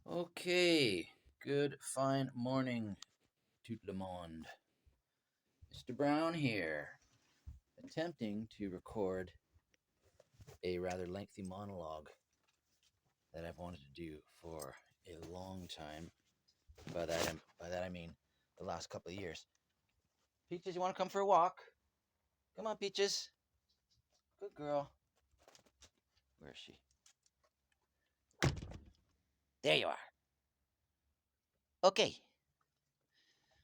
Okay, good fine morning, tout le monde. Mr. Brown here, attempting to record a rather lengthy monologue that I've wanted to do for a long time. By that I mean the last couple of years. Peaches, you want to come for a walk? Come on, Peaches. Good girl. Where is she? There you are. Okay.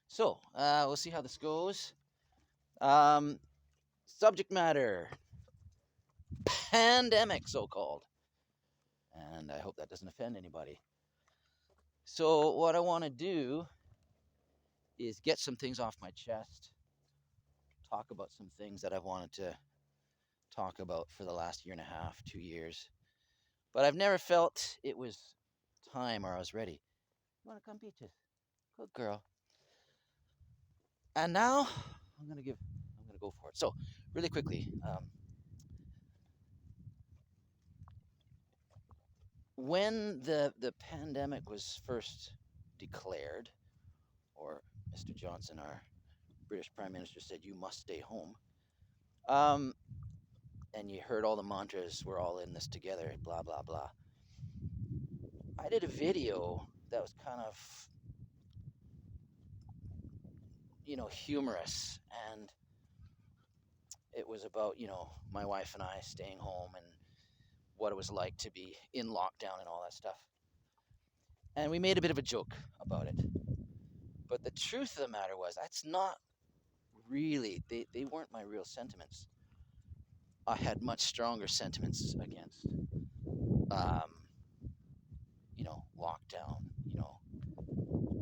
So, we'll see how this goes. Um, Subject matter: pandemic, so called. And I hope that doesn't offend anybody. So, what I want to do is get some things off my chest, talk about some things that I've wanted to talk about for the last year and a half, 2 years. But I've never felt it was time or I was ready. You want to come, Peaches? Good girl. And now I'm gonna go for it. So, really quickly, when the pandemic was first declared, or Mr. Johnson, our British Prime Minister, said you must stay home. And you heard all the mantras, we're all in this together, blah, blah, blah. I did a video that was kind of, humorous. And it was about, my wife and I staying home and what it was like to be in lockdown and all that stuff. And we made a bit of a joke about it. But the truth of the matter was, that's not really, they weren't my real sentiments. I had much stronger sentiments against, um, lockdown,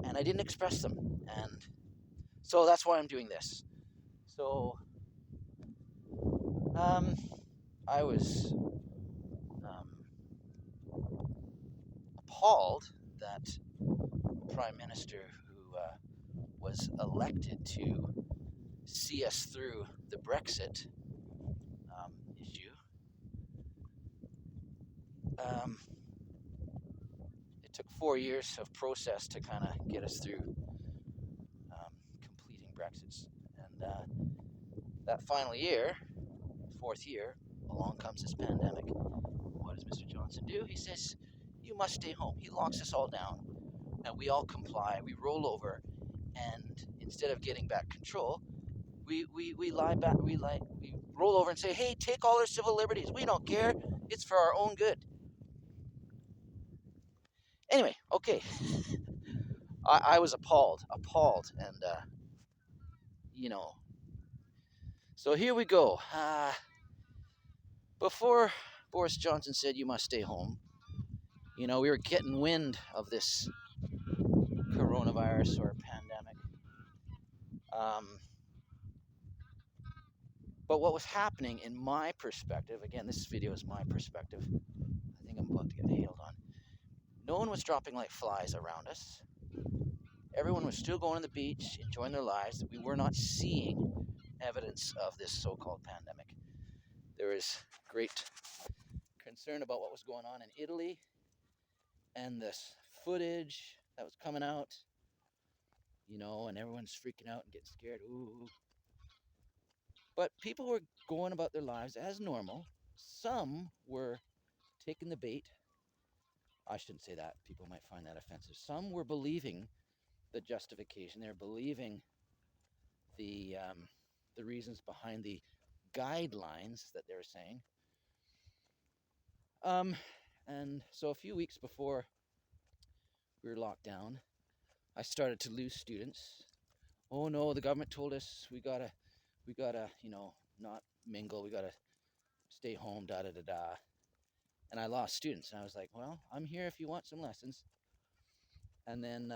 and I didn't express them. And so that's why I'm doing this. So I was appalled that the Prime Minister who was elected to see us through the Brexit issue, it took 4 years of process to kind of get us through completing Brexits. And that final year, fourth year, along comes this pandemic. What does Mr. Johnson do? He says, you must stay home. He locks us all down, and we all comply. We roll over, and instead of getting back control, we lie back. We roll over and say, hey, take all our civil liberties. We don't care. It's for our own good. Anyway, okay. I was appalled, and you know. So here we go. Before Boris Johnson said you must stay home, we were getting wind of this coronavirus or pandemic. But what was happening in my perspective, again, this video is my perspective. I think I'm about to get hailed on. No one was dropping like flies around us. Everyone was still going to the beach, enjoying their lives. We were not seeing evidence of this so-called pandemic. There was great concern about what was going on in Italy and this footage that was coming out, and everyone's freaking out and getting scared. Ooh. But people were going about their lives as normal. Some were taking the bait. I shouldn't say that. People might find that offensive. Some were believing the justification. They're believing the reasons behind the guidelines that they're saying. And so a few weeks before we were locked down, I started to lose students. Oh no, the government told us we gotta, not mingle. We gotta stay home. Da da da da. And I lost students. And I was like, well, I'm here if you want some lessons. And then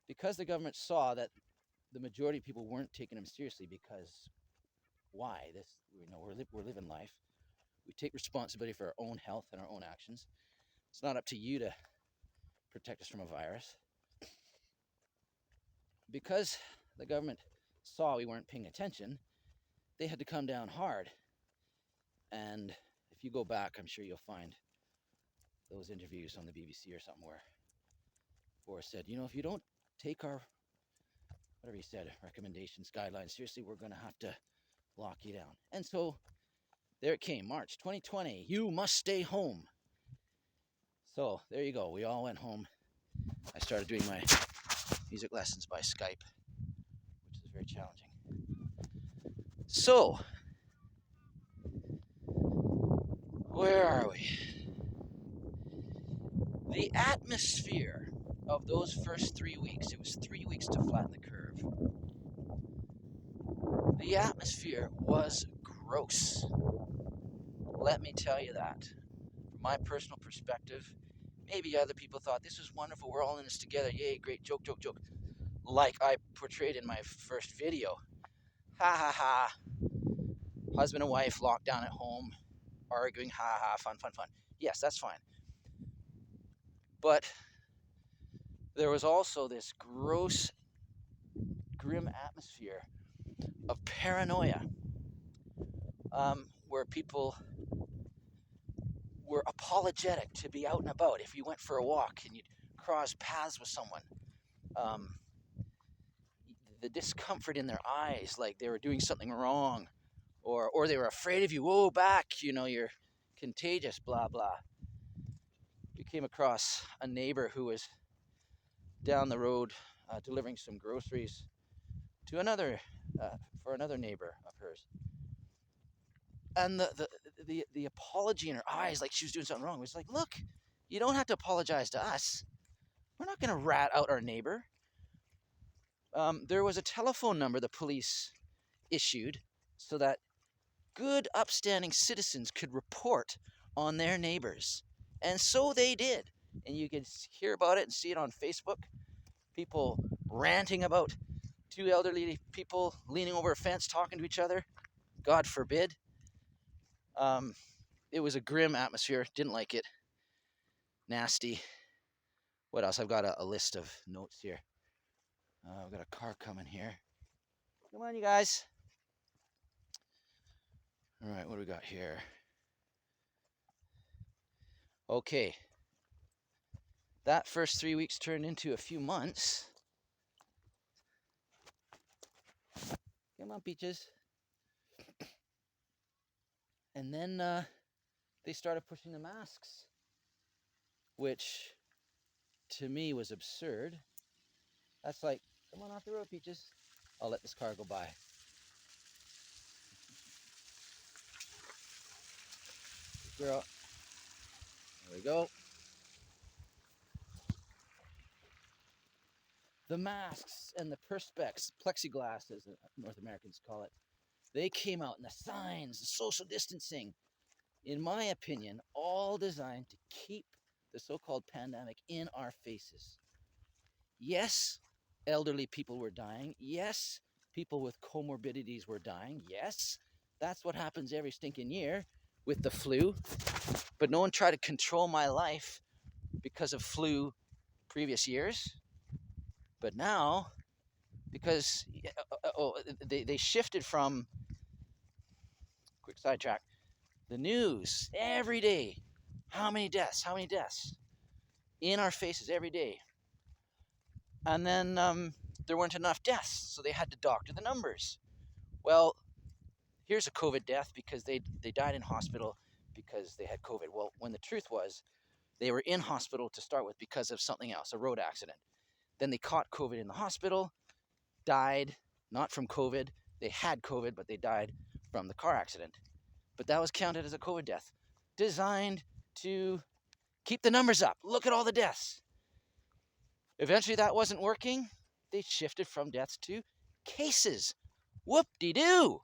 because the government saw that the majority of people weren't taking them seriously, because why? We're living life. We take responsibility for our own health and our own actions. It's not up to you to protect us from a virus. Because the government saw we weren't paying attention, they had to come down hard. And if you go back, I'm sure you'll find those interviews on the BBC or something where Boris said, if you don't take our, whatever he said, recommendations, guidelines, seriously, we're going to have to lock you down. And so there it came, March 2020, you must stay home. So there you go. We all went home. I started doing my music lessons by Skype, which is very challenging. So, where are we? The atmosphere of those first 3 weeks, it was 3 weeks to flatten the curve. The atmosphere was gross. Let me tell you that. From my personal perspective, maybe other people thought this was wonderful, we're all in this together, yay, great, joke, joke, joke. Like I portrayed in my first video. Ha ha ha. Husband and wife locked down at home, arguing, ha ha, fun, fun, fun. Yes, that's fine. But there was also this gross, grim atmosphere of paranoia, where people were apologetic to be out and about. If you went for a walk and you'd cross paths with someone, the discomfort in their eyes, like they were doing something wrong, or they were afraid of you. Whoa, back, you're contagious, blah, blah. We came across a neighbor who was down the road delivering some groceries to for another neighbor of hers. And the apology in her eyes, like she was doing something wrong, was like, look, you don't have to apologize to us. We're not going to rat out our neighbor. There was a telephone number the police issued so that good, upstanding citizens could report on their neighbors. And so they did. And you could hear about it and see it on Facebook. People ranting about two elderly people leaning over a fence talking to each other. God forbid. It was a grim atmosphere. Didn't like it. Nasty. What else? I've got a list of notes here. I've got a car coming here. Come on, you guys. All right, what do we got here? Okay. That first 3 weeks turned into a few months. Come on, Peaches. And then they started pushing the masks, which to me was absurd. That's like, come on off the road, Peaches. I'll let this car go by. Good girl. There we go. The masks and the perspex, plexiglass as North Americans call it, they came out, and the signs, the social distancing, in my opinion, all designed to keep the so-called pandemic in our faces. Yes, elderly people were dying. Yes, people with comorbidities were dying. Yes, that's what happens every stinking year with the flu. But no one tried to control my life because of flu previous years. But now, because they shifted from, quick sidetrack, the news every day. How many deaths? How many deaths? In our faces every day. And then there weren't enough deaths, so they had to doctor the numbers. Well, here's a COVID death because they died in hospital because they had COVID. Well, when the truth was, they were in hospital to start with because of something else, a road accident. Then they caught COVID in the hospital, died, not from COVID. They had COVID, but they died from the car accident. But that was counted as a COVID death, designed to keep the numbers up. Look at all the deaths. Eventually that wasn't working. They shifted from deaths to cases. Whoop-de-doo.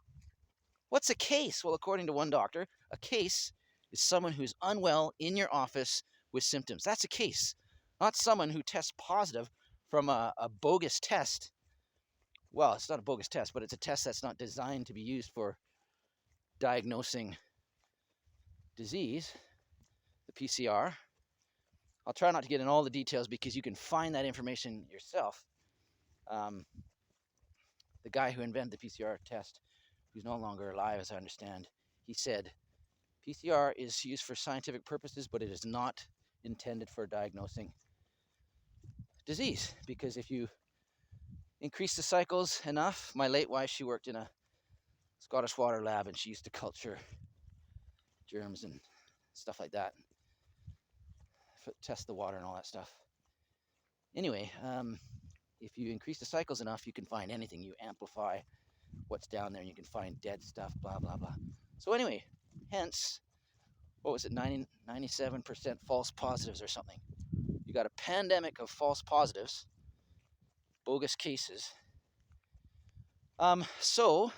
What's a case? Well, according to one doctor, a case is someone who's unwell in your office with symptoms. That's a case, not someone who tests positive from a bogus test. Well, it's not a bogus test, but it's a test that's not designed to be used for diagnosing disease, the PCR. I'll try not to get in all the details because you can find that information yourself. The guy who invented the PCR test, who's no longer alive as I understand, he said, PCR is used for scientific purposes, but it is not intended for diagnosing disease. Because if you increase the cycles enough, my late wife, she worked in a Scottish water lab, and she used to culture germs and stuff like that, test the water and all that stuff. Anyway, if you increase the cycles enough, you can find anything. You amplify what's down there, and you can find dead stuff, blah, blah, blah. So anyway, hence, what was it, 97% false positives or something. You got a pandemic of false positives, bogus cases. So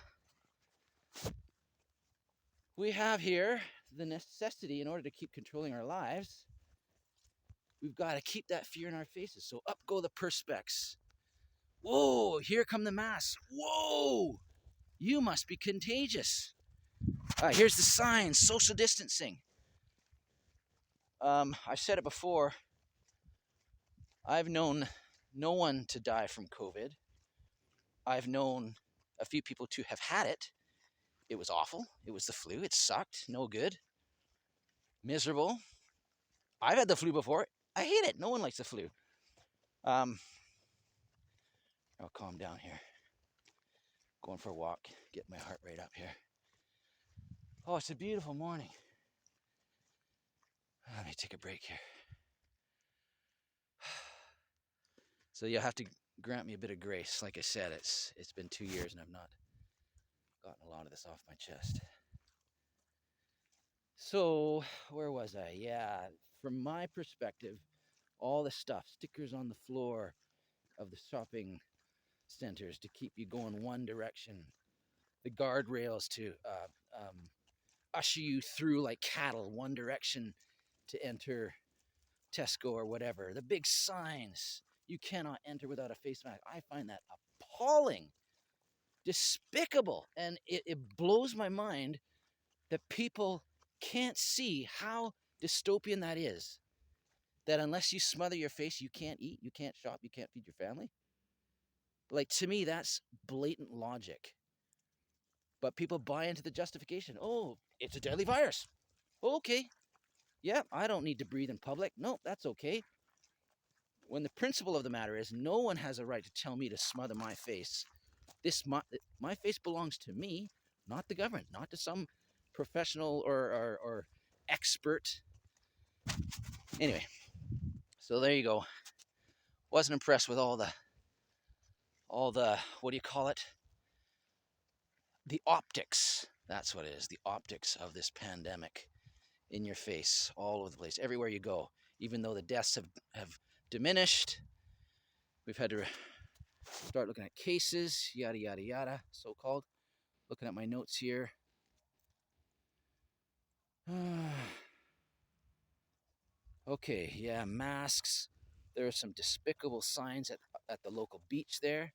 we have here the necessity, in order to keep controlling our lives, we've got to keep that fear in our faces. So up go the perspex. Whoa, here come the masks. Whoa, you must be contagious. Here's the signs, social distancing. I've said it before. I've known no one to die from COVID. I've known a few people to have had it. It was awful. It was the flu. It sucked. No good. Miserable. I've had the flu before. I hate it. No one likes the flu. I'll calm down here. Going for a walk. Get my heart rate up here. Oh, it's a beautiful morning. Let me take a break here. So you'll have to grant me a bit of grace. Like I said, it's been 2 years and I've not gotten a lot of this off my chest. So where was I? Yeah, from my perspective, all the stuff, stickers on the floor of the shopping centers to keep you going one direction, the guardrails to usher you through like cattle one direction to enter Tesco or whatever, the big signs, you cannot enter without a face mask. I find that appalling, despicable, and it blows my mind that people can't see how dystopian that is. That unless you smother your face, you can't eat, you can't shop, you can't feed your family. Like, to me, that's blatant logic. But people buy into the justification. Oh, it's a deadly virus. Okay. Yeah, I don't need to breathe in public. No, that's okay. When the principle of the matter is, no one has a right to tell me to smother my face. My face belongs to me, not the government, not to some professional or expert. Anyway, so there you go. Wasn't impressed with all the what do you call it? The optics. That's what it is. The optics of this pandemic in your face, all over the place, everywhere you go. Even though the deaths have diminished, we've had to start looking at cases, yada, yada, yada, so-called. Looking at my notes here. Okay, yeah, masks. There are some despicable signs at the local beach there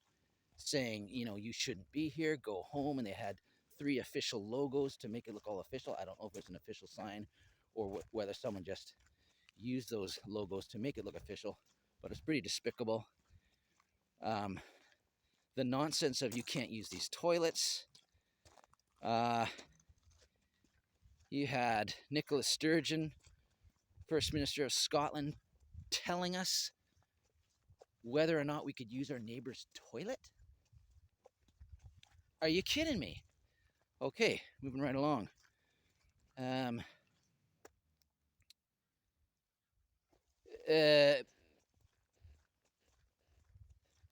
saying, you shouldn't be here, go home. And they had 3 official logos to make it look all official. I don't know if it's an official sign or whether someone just used those logos to make it look official, but it's pretty despicable. The nonsense of you can't use these toilets. You had Nicola Sturgeon, First Minister of Scotland, telling us whether or not we could use our neighbor's toilet? Are you kidding me? Okay, moving right along.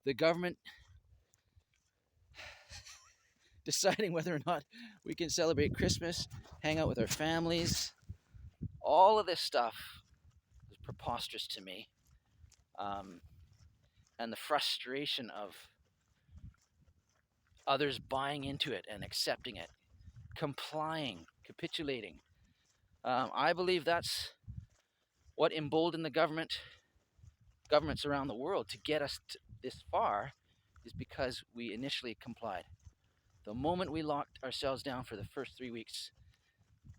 The government deciding whether or not we can celebrate Christmas, hang out with our families. All of this stuff is preposterous to me. And the frustration of others buying into it and accepting it, complying, capitulating. I believe that's what emboldened the governments around the world to get us this far, is because we initially complied. The moment we locked ourselves down for the first 3 weeks,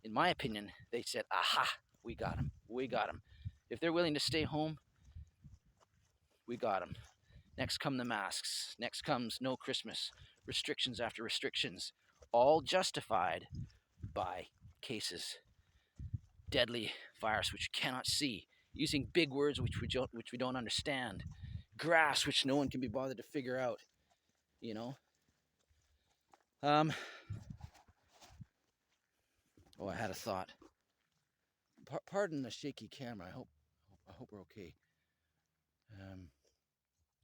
in my opinion, they said, aha, we got them. We got them. If they're willing to stay home, we got them. Next come the masks. Next comes no Christmas. Restrictions after restrictions. All justified by cases. Deadly virus which you cannot see. using big words which we don't understand, grass which no one can be bothered to figure out, you know. Oh, I had a thought. Pardon the shaky camera. I hope we're okay.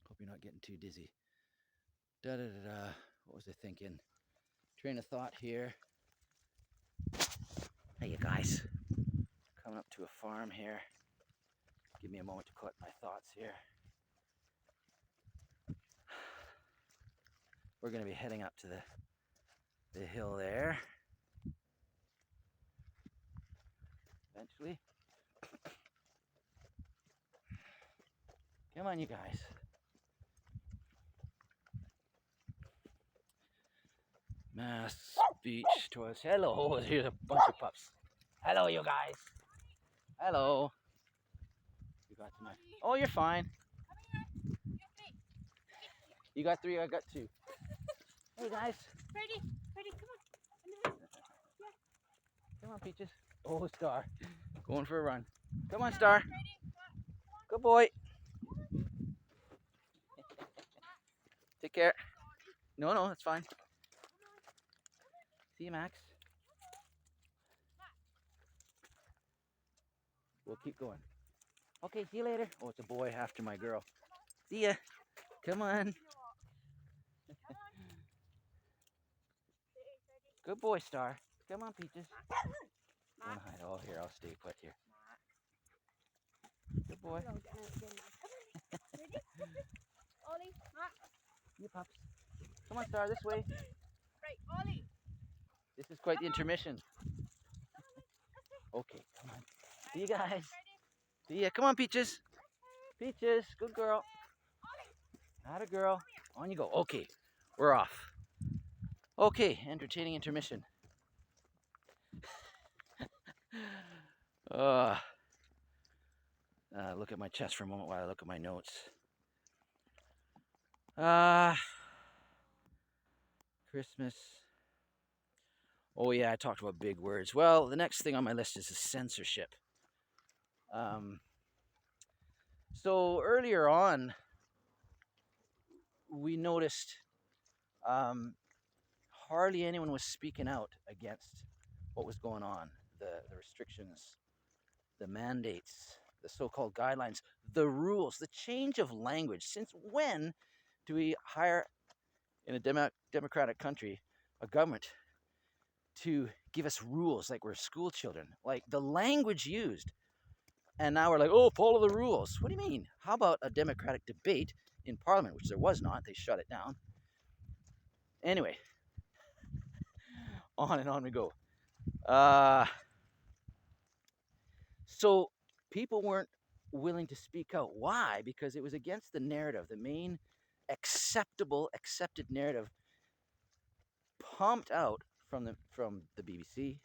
Hope you're not getting too dizzy. Da da da da. What was I thinking? Train of thought here. Hey, you guys. Coming up to a farm here. Give me a moment to collect my thoughts here. We're going to be heading up to the hill there. Eventually. Come on, you guys. Mass beach towards. Hello, here's a bunch of pups. Hello, you guys. Hello. You got my. Oh, you're fine. You got 3, I got 2. Hey, guys. Ready, come on. Come on, Peaches. Oh, Star. Going for a run. Come on, Star. Good boy. Take care. No, it's fine. See you, Max. We'll keep going. Okay, see you later. Oh, it's a boy after my girl. See ya. Come on. Good boy, Star. Come on, Peaches. Don't hide. Oh, here, I'll stay put here. Good boy. Ready? Ollie, Matt. You pups. Come on, Star, this way. Right, Ollie. This is quite the intermission. Okay, come on. See you guys. See ya. Come on, Peaches. Peaches, good girl. Not a girl. On you go. Okay, we're off. Okay, entertaining intermission. Look at my chest for a moment while I look at my notes. Christmas. Oh yeah, I talked about big words. Well, the next thing on my list is censorship. So earlier on, we noticed hardly anyone was speaking out against what was going on, the restrictions, the mandates, the so-called guidelines, the rules, the change of language. Since when do we hire, in a democratic country, a government to give us rules like we're school children? Like the language used. And now we're like, oh, follow the rules. What do you mean? How about a democratic debate in Parliament, which there was not? They shut it down. Anyway, on and on we go. So people weren't willing to speak out. Why? Because it was against the narrative, the main accepted narrative pumped out from the BBC,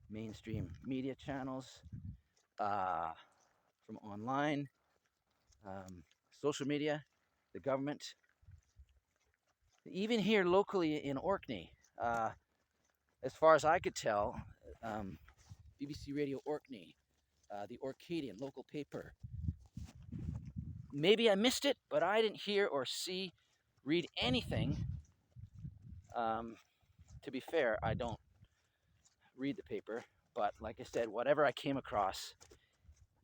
mainstream media channels, from online, social media, the government. Even here locally in Orkney, as far as I could tell, BBC Radio Orkney, the Orcadian local paper. Maybe I missed it, but I didn't hear or read anything. To be fair, I don't read the paper, but like I said, whatever I came across,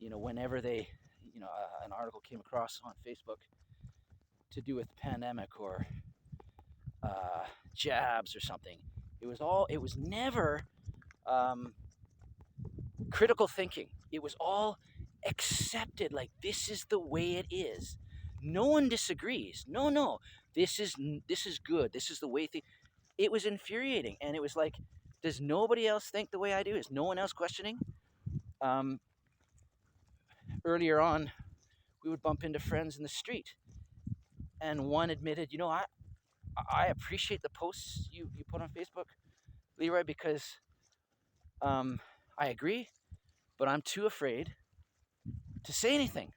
whenever they, an article came across on Facebook to do with the pandemic or jabs or something, it was never critical thinking. It was all accepted, like this is the way it is. No one disagrees. No, this is good. This is the way it was infuriating, and it was like, does nobody else think the way I do? Is no one else questioning? Earlier on, we would bump into friends in the street, and one admitted, I appreciate the posts you put on Facebook, Leroy, because I agree, but I'm too afraid to say anything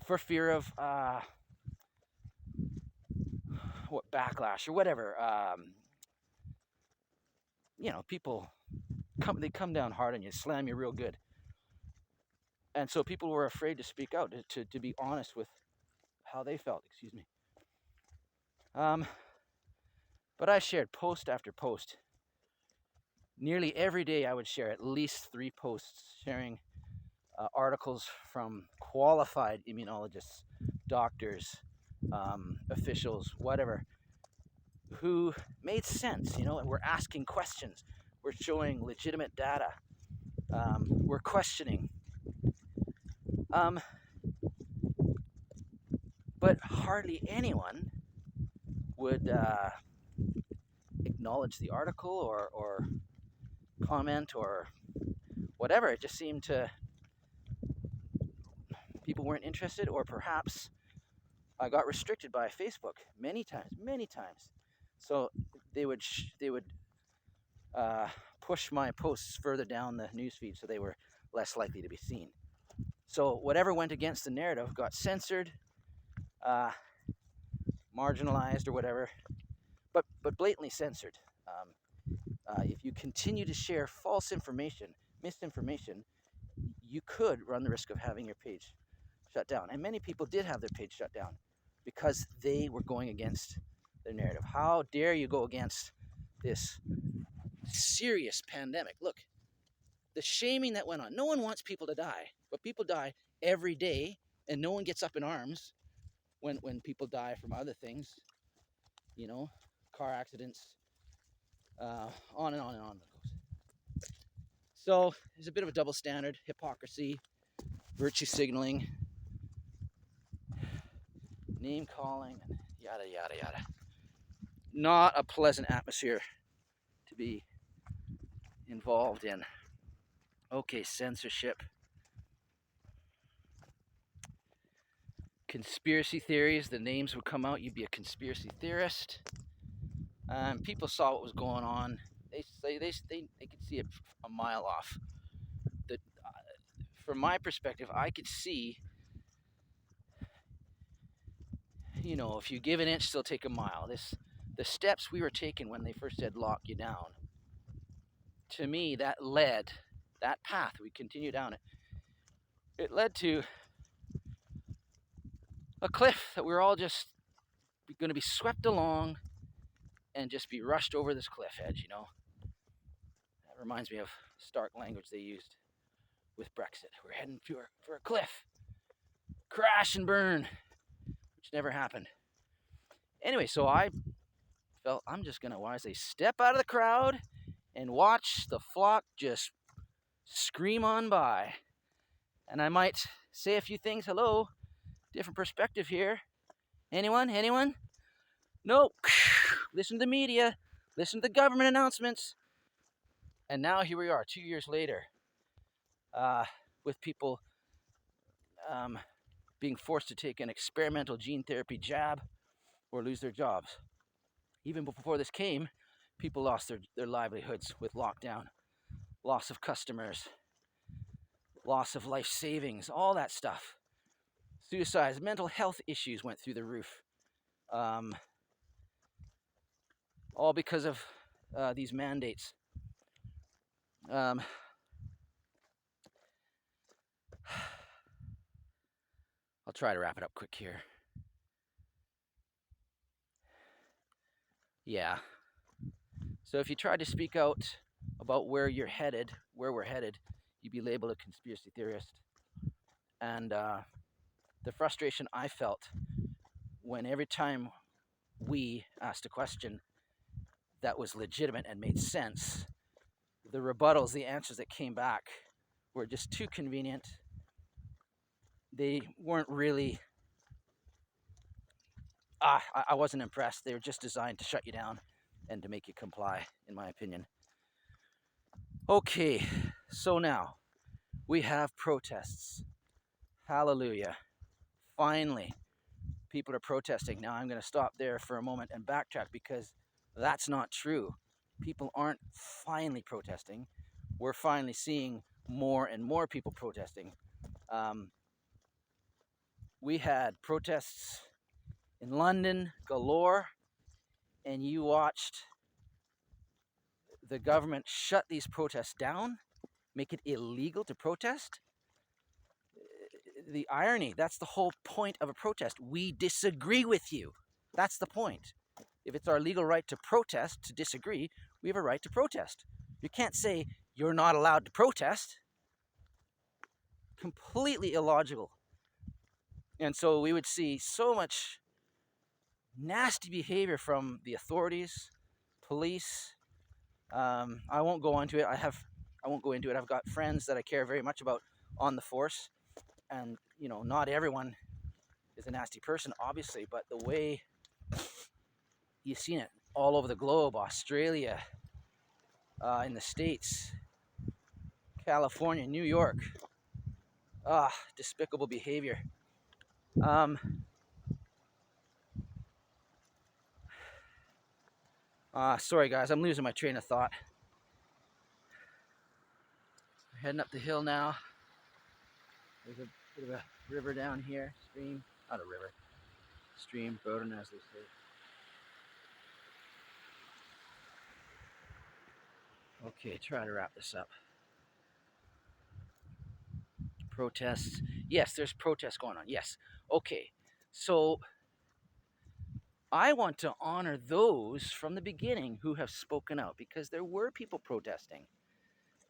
for fear of what backlash or whatever. People come down hard on you, slam you real good. And so people were afraid to speak out, to be honest with how they felt, excuse me. But I shared post after post. Nearly every day I would share at least 3 posts sharing articles from qualified immunologists, doctors, officials, whatever, who made sense, and we're asking questions. We're showing legitimate data. We're questioning. But hardly anyone would acknowledge the article or comment or whatever. It just seemed people weren't interested, or perhaps I got restricted by Facebook many times. So they would push my posts further down the newsfeed, so they were less likely to be seen. So whatever went against the narrative got censored, marginalized, or whatever, but blatantly censored. If you continue to share false information, misinformation, you could run the risk of having your page shut down. And many people did have their page shut down because they were going against their narrative. How dare you go against this serious pandemic? Look, the shaming that went on. No one wants people to die, but people die every day, and no one gets up in arms when people die from other things, car accidents, on and on and on it goes. So there's a bit of a double standard, hypocrisy, virtue signaling, name calling, and yada, yada, yada. Not a pleasant atmosphere to be involved in. Okay, censorship. Conspiracy theories, the names would come out, you'd be a conspiracy theorist. People saw what was going on. They could see it a mile off. From my perspective, I could see, if you give an inch, they'll take a mile. The steps we were taking when they first said lock you down, to me, that path, we continue down it, it led to a cliff that we were all just going to be swept along and just be rushed over this cliff edge, That reminds me of stark language they used with Brexit. We're heading for a cliff. Crash and burn, which never happened. Anyway, so I felt I'm just going to wisely step out of the crowd and watch the flock just scream on by. And I might say a few things. Hello, different perspective here. Anyone? Nope. Listen to the media. Listen to the government announcements. And now here we are, 2 years later, with people being forced to take an experimental gene therapy jab or lose their jobs. Even before this came, people lost their livelihoods with lockdown, loss of customers, loss of life savings, all that stuff. Suicides, mental health issues went through the roof. All because of these mandates. I'll try to wrap it up quick here. Yeah. So if you tried to speak out about where we're headed, you'd be labeled a conspiracy theorist. And the frustration I felt when every time we asked a question that was legitimate and made sense, the rebuttals, the answers that came back were just too convenient. They weren't really, I wasn't impressed. They were just designed to shut you down and to make you comply, in my opinion. Okay, so now we have protests. Hallelujah. Finally, people are protesting. Now I'm going to stop there for a moment and backtrack, because that's not true. People aren't finally protesting. We're finally seeing more and more people protesting. We had protests in London galore, and you watched the government shut these protests down, make it illegal to protest. the irony, that's the whole point of a protest. We disagree with you. That's the point. If it's our legal right to protest, to disagree, we have a right to protest. You can't say you're not allowed to protest. Completely illogical. And so we would see so much nasty behavior from the authorities, police. I won't go into it. I won't go into it. I've got friends that I care very much about on the force, and not everyone is a nasty person, obviously, but the way you've seen it all over the globe, Australia, in the States, California, New York, despicable behavior. Sorry guys, I'm losing my train of thought. We're heading up the hill now. There's a bit of a river down here, stream, not a river, stream, Gov't as they say. Okay, try to wrap this up. Protests. Yes, there's protests going on. Yes. Okay. So I want to honor those from the beginning who have spoken out, because there were people protesting.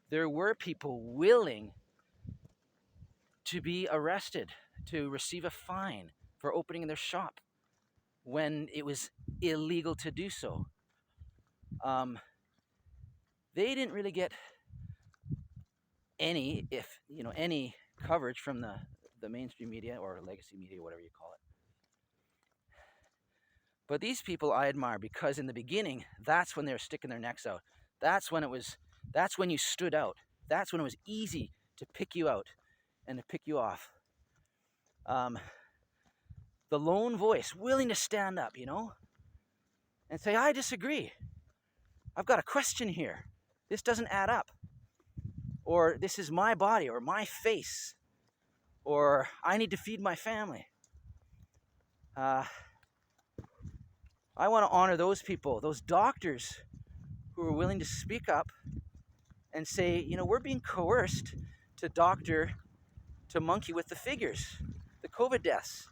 There were people willing to be arrested, to receive a fine for opening their shop when it was illegal to do so. They didn't really get any coverage from the mainstream media or legacy media, whatever you call it. But these people I admire, because in the beginning, that's when they were sticking their necks out. That's when you stood out. That's when it was easy to pick you out and to pick you off. The lone voice, willing to stand up, and say, I disagree. I've got a question here. This doesn't add up. Or this is my body or my face. Or I need to feed my family. I want to honor those people, those doctors who are willing to speak up and say, we're being coerced to monkey with the figures, the COVID deaths.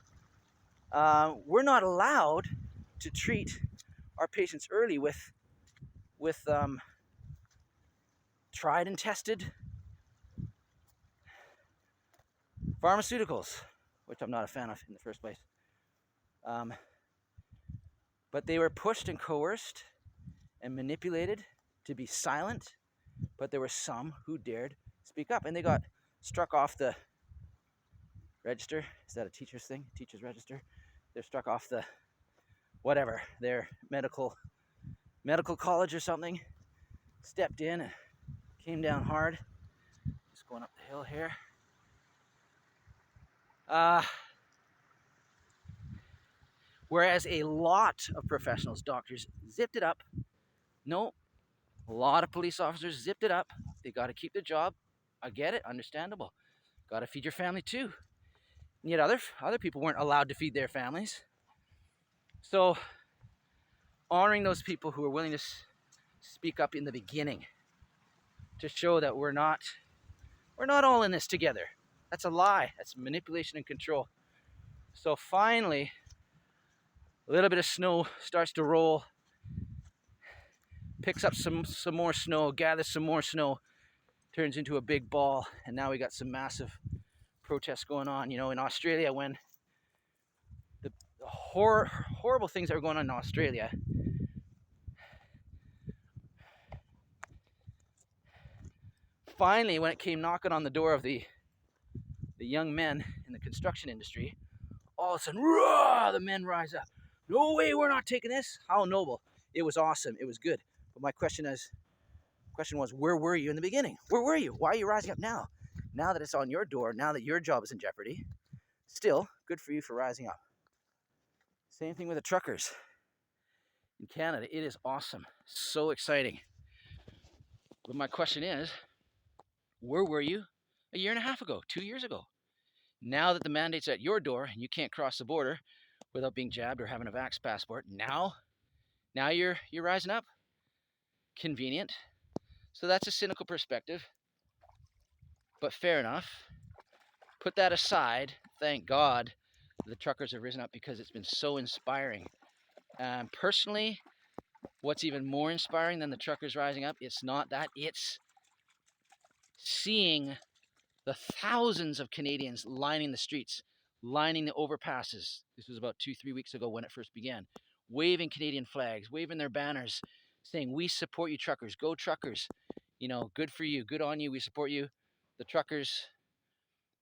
We're not allowed to treat our patients early with tried and tested pharmaceuticals, which I'm not a fan of in the first place. But they were pushed and coerced and manipulated to be silent, but there were some who dared speak up, and they got struck off the register. Is that a teacher's thing? Teacher's register? They're struck off the whatever, their medical college or something. Stepped in and came down hard. Just going up the hill here. Whereas a lot of professionals, doctors, zipped it up. No, a lot of police officers zipped it up. They got to keep their job. I get it, understandable. Got to feed your family too. And yet other people weren't allowed to feed their families. So honoring those people who were willing to speak up in the beginning, to show that we're not all in this together. That's a lie. That's manipulation and control. So finally, a little bit of snow starts to roll, picks up some more snow, gathers some more snow, turns into a big ball, and now we got some massive protests going on. In Australia, when the horrible things that were going on in Australia, finally, when it came knocking on the door of the young men in the construction industry, all of a sudden, rah, the men rise up. No way, we're not taking this. How noble. It was awesome. It was good. But my question was, where were you in the beginning? Where were you? Why are you rising up now? Now that it's on your door, now that your job is in jeopardy, still, good for you for rising up. Same thing with the truckers in Canada. It is awesome. So exciting. But my question is, where were you a year and a half ago, 2 years ago? Now that the mandate's at your door and you can't cross the border without being jabbed or having a vax passport, now you're rising up. Convenient. So that's a cynical perspective, but fair enough. put that aside. Thank God the truckers have risen up because it's been so inspiring. Personally, what's even more inspiring than the truckers rising up, it's not that, it's seeing the thousands of Canadians lining the streets, lining the overpasses. This was about 2-3 weeks ago when it first began, waving Canadian flags, waving their banners, saying, "We support you, truckers. Go, truckers. You know, good for you. Good on you. We support you." The truckers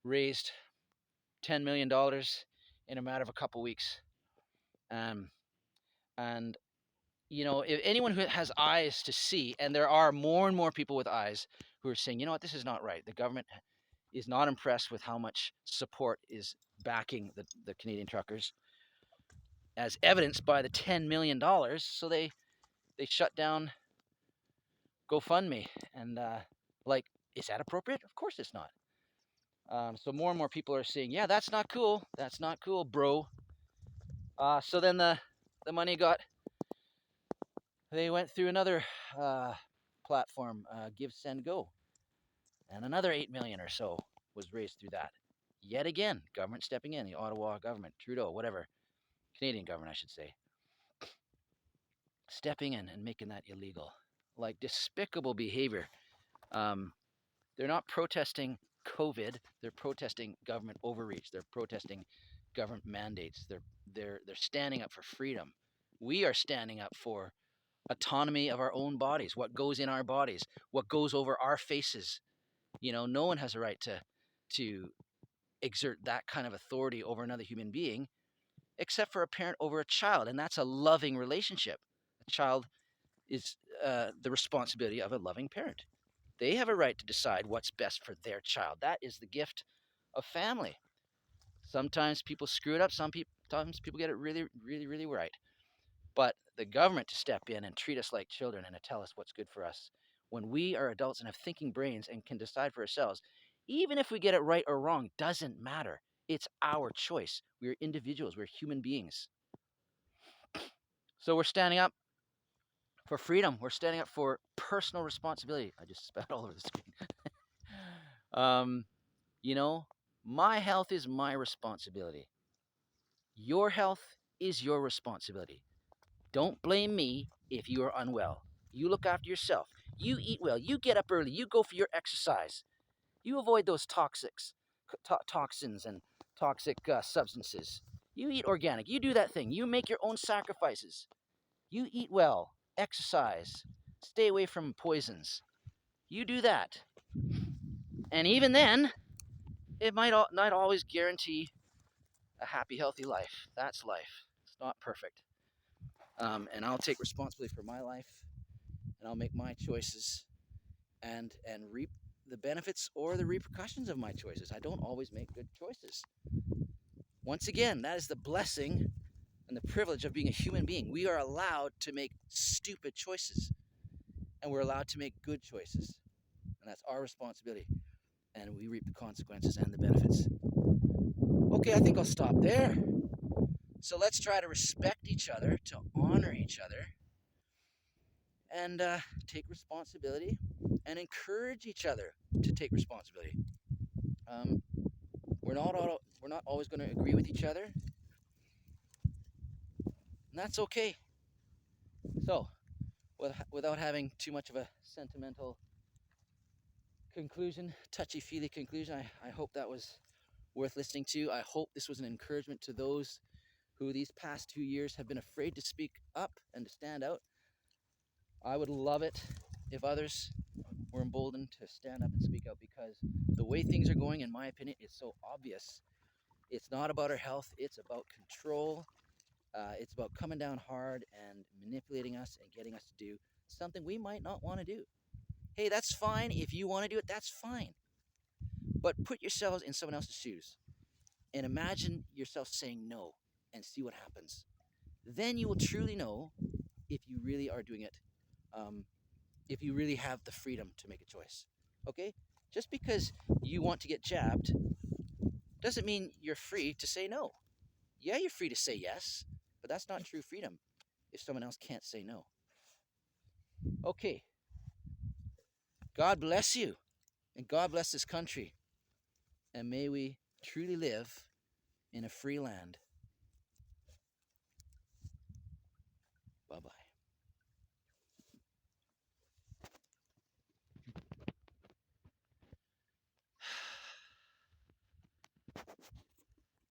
raised $10 million in a matter of a couple weeks. Um, and, you know, if anyone who has eyes to see, and there are more and more people with eyes who are saying, you know what, this is not right. The government is not impressed with how much support is backing the Canadian truckers, as evidenced by the $10 million. So they shut down GoFundMe. And like, is that appropriate? Of course it's not. So more and more people are saying, yeah, that's not cool. That's not cool, bro. So then the money they went through another platform, Give, Send, Go. And another 8 million or so was raised through that. Yet again, government stepping in, the Ottawa government, Trudeau, whatever, Canadian government, I should say, stepping in and making that illegal. Like, despicable behavior. They're not protesting COVID. They're protesting government overreach. They're protesting government mandates. They're standing up for freedom. We are standing up for autonomy of our own bodies, what goes in our bodies, what goes over our faces. You know, no one has a right to exert that kind of authority over another human being, except for a parent over a child, and that's a loving relationship. A child is the responsibility of a loving parent. They have a right to decide what's best for their child. That is the gift of family. Sometimes people screw it up. Sometimes people get it really, really, really right. But the government to step in and treat us like children and to tell us what's good for us, when we are adults and have thinking brains and can decide for ourselves, even if we get it right or wrong, doesn't matter. It's our choice. We're individuals. We're human beings. So we're standing up for freedom. We're standing up for personal responsibility. I just spat all over the screen. You know, my health is my responsibility. Your health is your responsibility. Don't blame me if you are unwell. You look after yourself. You eat well. You get up early. You go for your exercise. You avoid those toxins and toxic substances. You eat organic. You do that thing. You make your own sacrifices. You eat well. Exercise. Stay away from poisons. You do that. And even then, it might not always guarantee a happy, healthy life. That's life. It's not perfect. And I'll take responsibility for my life, and I'll make my choices and reap the benefits or the repercussions of my choices. I don't always make good choices. Once again, that is the blessing and the privilege of being a human being. We are allowed to make stupid choices, and we're allowed to make good choices. And that's our responsibility. And we reap the consequences and the benefits. Okay, I think I'll stop there. So let's try to respect each other, to honor each other, and take responsibility and encourage each other to take responsibility. We're not always going to agree with each other, and that's okay. So, without having too much of a sentimental conclusion, touchy-feely conclusion, I hope that was worth listening to. I hope this was an encouragement to those who these past 2 years have been afraid to speak up and to stand out. I would love it if others were emboldened to stand up and speak out, because the way things are going, in my opinion, is so obvious. It's not about our health, it's about control. It's about coming down hard and manipulating us and getting us to do something we might not want to do. Hey, that's fine. If you want to do it, that's fine. But put yourselves in someone else's shoes and imagine yourself saying no and see what happens. Then you will truly know if you really are doing it, if you really have the freedom to make a choice. Okay? Just because you want to get jabbed doesn't mean you're free to say no. Yeah, you're free to say yes, but that's not true freedom if someone else can't say no. Okay. God bless you, and God bless this country, and may we truly live in a free land. Bye-bye.